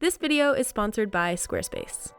This video is sponsored by Squarespace.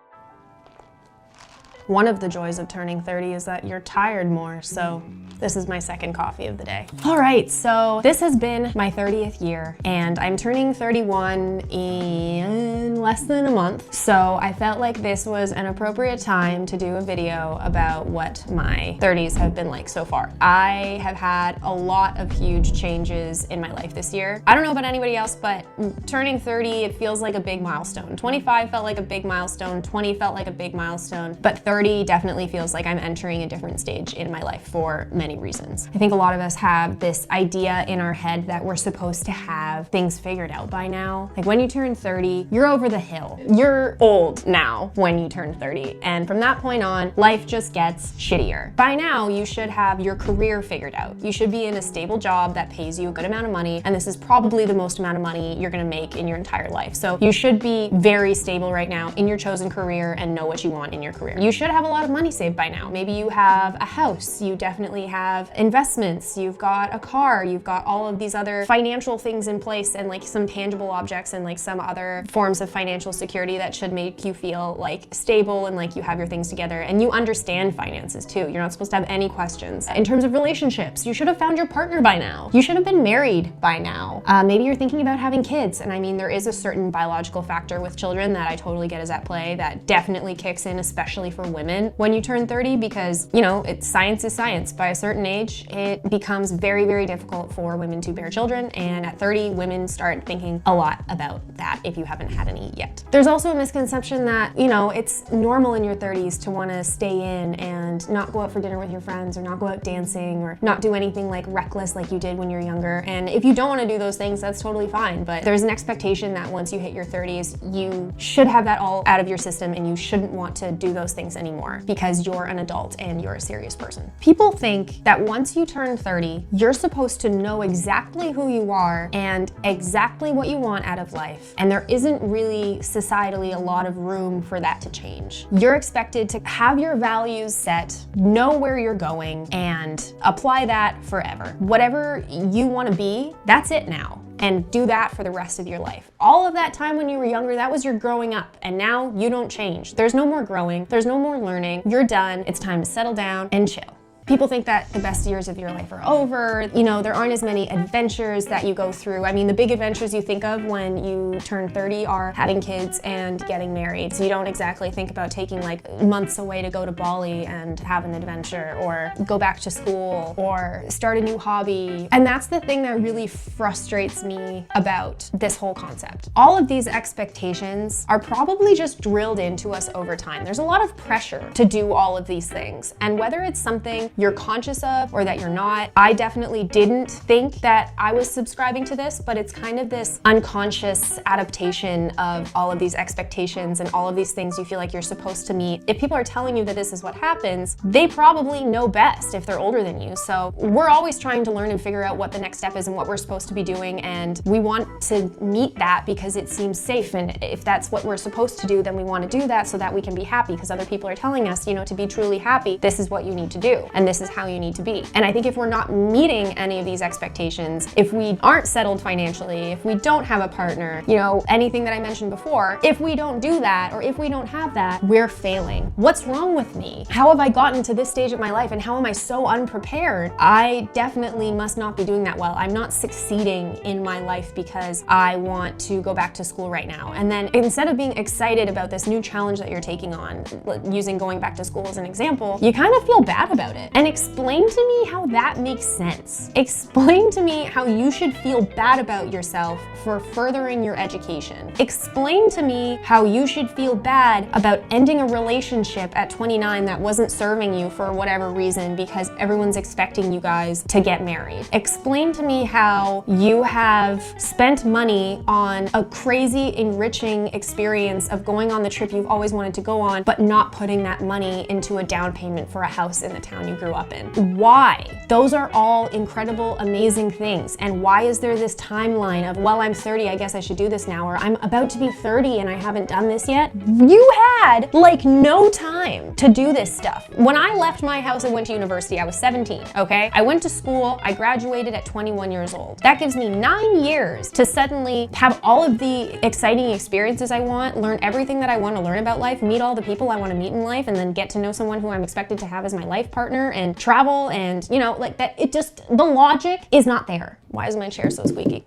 One of the joys of turning 30 is that you're tired more, so this is my second coffee of the day. All right, so this has been my 30th year, and I'm turning 31 in less than a month, so I felt like this was an appropriate time to do a video about what my 30s have been like so far. I have had a lot of huge changes in my life this year. I don't know about anybody else, but turning 30, it feels like a big milestone. 25 felt like a big milestone, 20 felt like a big milestone, but 30 definitely feels like I'm entering a different stage in my life for many reasons. I think a lot of us have this idea in our head that we're supposed to have things figured out by now. Like when you turn 30, you're over the hill. You're old now when you turn 30. And from that point on, life just gets shittier. By now, you should have your career figured out. You should be in a stable job that pays you a good amount of money. And this is probably the most amount of money you're gonna make in your entire life. So you should be very stable right now in your chosen career and know what you want in your career. You should have a lot of money saved by now. Maybe you have a house, you definitely have investments, you've got a car, you've got all of these other financial things in place and like some tangible objects and like some other forms of financial security that should make you feel like stable and like you have your things together and you understand finances too. You're not supposed to have any questions. In terms of relationships, you should have found your partner by now. You should have been married by now. Maybe you're thinking about having kids, and I mean there is a certain biological factor with children that I totally get is at play that definitely kicks in, especially for women when you turn 30, because you know, science is science. By a certain age, it becomes very, very difficult for women to bear children, and at 30, women start thinking a lot about that if you haven't had any yet. There's also a misconception that, you know, it's normal in your 30s to want to stay in and not go out for dinner with your friends or not go out dancing or not do anything like reckless like you did when you're younger. And if you don't want to do those things, that's totally fine. But there's an expectation that once you hit your 30s, you should have that all out of your system and you shouldn't want to do those things anymore because you're an adult and you're a serious person. People think that once you turn 30, you're supposed to know exactly who you are and exactly what you want out of life. And there isn't really societally a lot of room for that to change. You're expected to have your values set, know where you're going, and apply that forever. Whatever you want to be, that's it now. And do that for the rest of your life. All of that time when you were younger, that was your growing up, and now you don't change. There's no more growing, there's no more learning, you're done, it's time to settle down and chill. People think that the best years of your life are over. You know, there aren't as many adventures that you go through. I mean, the big adventures you think of when you turn 30 are having kids and getting married. So you don't exactly think about taking like months away to go to Bali and have an adventure or go back to school or start a new hobby. And that's the thing that really frustrates me about this whole concept. All of these expectations are probably just drilled into us over time. There's a lot of pressure to do all of these things. And whether it's something you're conscious of or that you're not. I definitely didn't think that I was subscribing to this, but it's kind of this unconscious adaptation of all of these expectations and all of these things you feel like you're supposed to meet. If people are telling you that this is what happens, they probably know best if they're older than you. So we're always trying to learn and figure out what the next step is and what we're supposed to be doing, and we want to meet that because it seems safe, and if that's what we're supposed to do, then we want to do that so that we can be happy because other people are telling us, you know, to be truly happy, this is what you need to do. And this is how you need to be. And I think if we're not meeting any of these expectations, if we aren't settled financially, if we don't have a partner, you know, anything that I mentioned before, if we don't do that or if we don't have that, we're failing. What's wrong with me? How have I gotten to this stage of my life and how am I so unprepared? I definitely must not be doing that well. I'm not succeeding in my life because I want to go back to school right now. And then instead of being excited about this new challenge that you're taking on, using going back to school as an example, you kind of feel bad about it. And explain to me how that makes sense. Explain to me how you should feel bad about yourself for furthering your education. Explain to me how you should feel bad about ending a relationship at 29 that wasn't serving you for whatever reason because everyone's expecting you guys to get married. Explain to me how you have spent money on a crazy, enriching experience of going on the trip you've always wanted to go on, but not putting that money into a down payment for a house in the town you grew up in. Why? Those are all incredible, amazing things. And why is there this timeline of, well, I'm 30, I guess I should do this now, or I'm about to be 30 and I haven't done this yet? You had like no time to do this stuff. When I left my house and went to university, I was 17, okay? I went to school, I graduated at 21 years old. That gives me 9 years to suddenly have all of the exciting experiences I want, learn everything that I want to learn about life, meet all the people I want to meet in life, and then get to know someone who I'm expected to have as my life partner and travel and, you know, like that. It just, the logic is not there. Why is my chair so squeaky?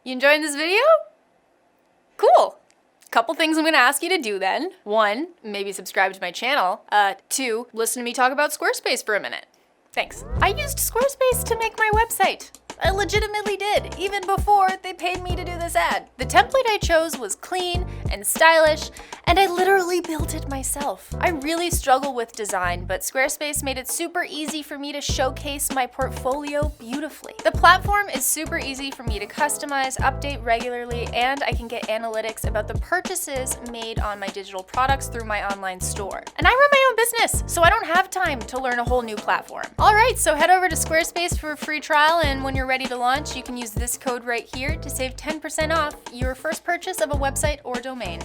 You enjoying this video? Cool. Couple things I'm gonna ask you to do then. 1, maybe subscribe to my channel. 2, listen to me talk about Squarespace for a minute. Thanks. I used Squarespace to make my website. I legitimately did, even before they paid me to do this ad. The template I chose was clean and stylish, and I literally built it myself. I really struggle with design, but Squarespace made it super easy for me to showcase my portfolio beautifully. The platform is super easy for me to customize, update regularly, and I can get analytics about the purchases made on my digital products through my online store. And I run my own business, so I don't have time to learn a whole new platform. All right, so head over to Squarespace for a free trial, and when you're ready to launch, you can use this code right here to save 10% off your first purchase of a website or domain.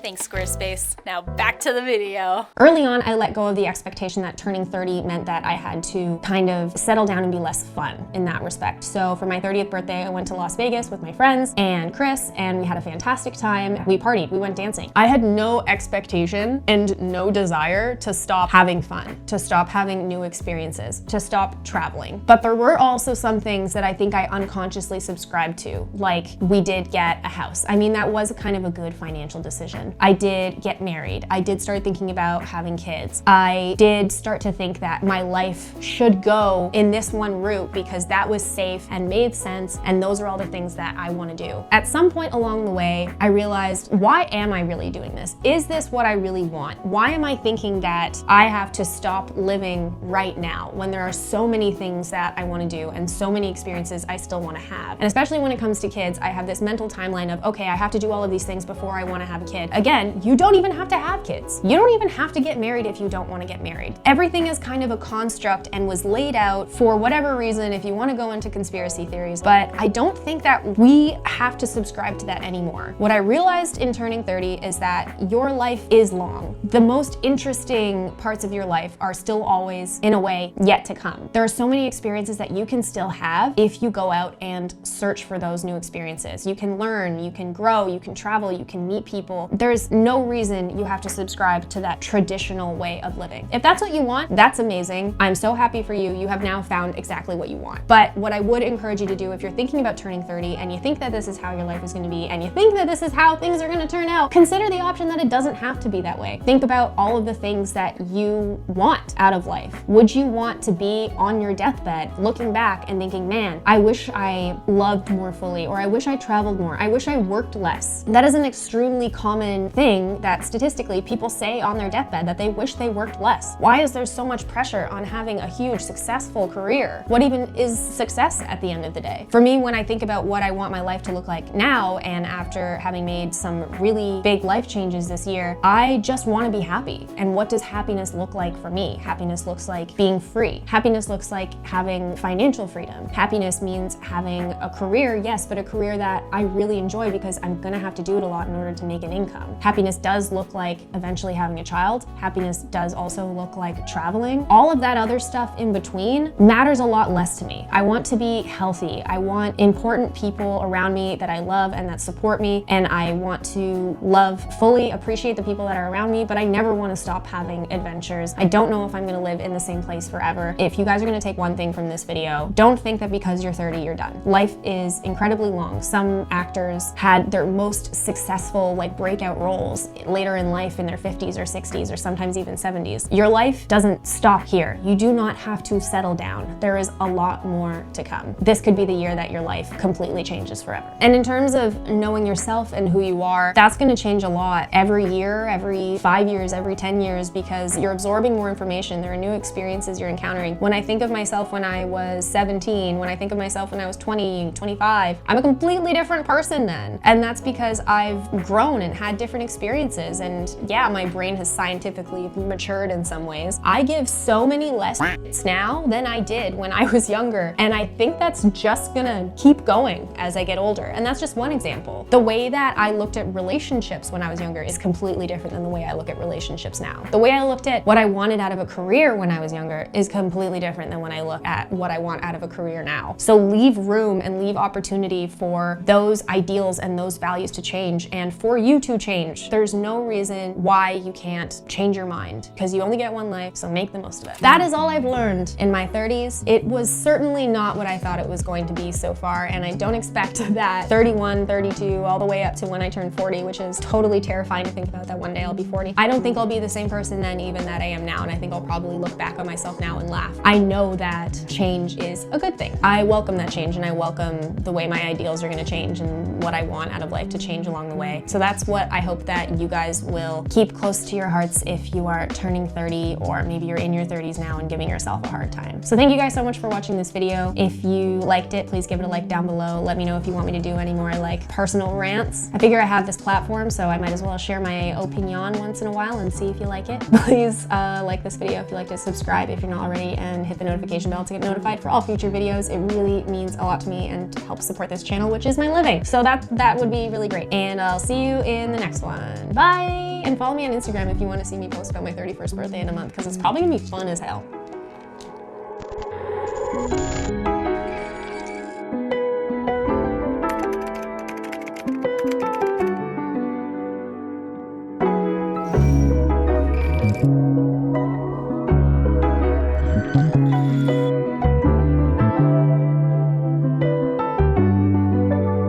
Thanks, Squarespace. Now back to the video. Early on, I let go of the expectation that turning 30 meant that I had to kind of settle down and be less fun in that respect. So for my 30th birthday, I went to Las Vegas with my friends and Chris, and we had a fantastic time. We partied, we went dancing. I had no expectation and no desire to stop having fun, to stop having new experiences, to stop traveling. But there were also some things that I think I unconsciously subscribed to, like we did get a house. I mean, that was kind of a good financial decision. I did get married. I did start thinking about having kids. I did start to think that my life should go in this one route because that was safe and made sense, and those are all the things that I want to do. At some point along the way, I realized, why am I really doing this? Is this what I really want? Why am I thinking that I have to stop living right now when there are so many things that I want to do and so many experiences I still want to have? And especially when it comes to kids, I have this mental timeline of, okay, I have to do all of these things before I want to have a kid. Again, you don't even have to have kids. You don't even have to get married if you don't want to get married. Everything is kind of a construct and was laid out for whatever reason if you want to go into conspiracy theories, but I don't think that we have to subscribe to that anymore. What I realized in turning 30 is that your life is long. The most interesting parts of your life are still always, in a way, yet to come. There are so many experiences that you can still have if you go out and search for those new experiences. You can learn, you can grow, you can travel, you can meet people. There's no reason you have to subscribe to that traditional way of living. If that's what you want, that's amazing. I'm so happy for you. You have now found exactly what you want. But what I would encourage you to do if you're thinking about turning 30 and you think that this is how your life is going to be and you think that this is how things are going to turn out, consider the option that it doesn't have to be that way. Think about all of the things that you want out of life. Would you want to be on your deathbed looking back and thinking, man, I wish I loved more fully, or I wish I traveled more, I wish I worked less? That is an extremely common thing that statistically people say on their deathbed, that they wish they worked less. Why is there so much pressure on having a huge successful career? What even is success at the end of the day? For me, when I think about what I want my life to look like now, and after having made some really big life changes this year, I just want to be happy. And what does happiness look like for me? Happiness looks like being free. Happiness looks like having financial freedom. Happiness means having a career, yes, but a career that I really enjoy because I'm gonna have to do it a lot in order to make an income. Happiness does look like eventually having a child. Happiness does also look like traveling. All of that other stuff in between matters a lot less to me. I want to be healthy. I want important people around me that I love and that support me, and I want to love, fully appreciate the people that are around me, but I never want to stop having adventures. I don't know if I'm gonna live in the same place forever. If you guys are gonna take one thing from this video, don't think that because you're 30, you're done. Life is incredibly long. Some actors had their most successful breakout roles later in life in their 50s or 60s or sometimes even 70s. Your life doesn't stop here. You do not have to settle down. There is a lot more to come. This could be the year that your life completely changes forever. And in terms of knowing yourself and who you are, that's going to change a lot every year, every 5 years, every 10 years, because you're absorbing more information. There are new experiences you're encountering. When I think of myself when I was 17, when I think of myself when I was 20, 25, I'm a completely different person then. And that's because I've grown and had different different experiences, and yeah, my brain has scientifically matured in some ways. I give so many less now than I did when I was younger, and I think that's just gonna keep going as I get older, and that's just one example. The way that I looked at relationships when I was younger is completely different than the way I look at relationships now. The way I looked at what I wanted out of a career when I was younger is completely different than when I look at what I want out of a career now. So leave room and leave opportunity for those ideals and those values to change, and for you to change. There's no reason why you can't change your mind, because you only get one life, so make the most of it. That is all I've learned in my 30s. It was certainly not what I thought it was going to be so far, and I don't expect that 31, 32, all the way up to when I turn 40, which is totally terrifying to think about that one day I'll be 40. I don't think I'll be the same person then even that I am now, and I think I'll probably look back on myself now and laugh. I know that change is a good thing. I welcome that change, and I welcome the way my ideals are gonna change and what I want out of life to change along the way. So that's what I hope that you guys will keep close to your hearts if you are turning 30, or maybe you're in your 30s now and giving yourself a hard time. So thank you guys so much for watching this video. If you liked it, please give it a like down below. Let me know if you want me to do any more like personal rants. I figure I have this platform, so I might as well share my opinion once in a while and see if you like it. Please like this video if you liked it, subscribe if you're not already, and hit the notification bell to get notified for all future videos. It really means a lot to me and helps support this channel, which is my living. So that would be really great. And I'll see you in the next one. Bye! And follow me on Instagram if you want to see me post about my 31st birthday in a month, because it's probably gonna be fun as hell.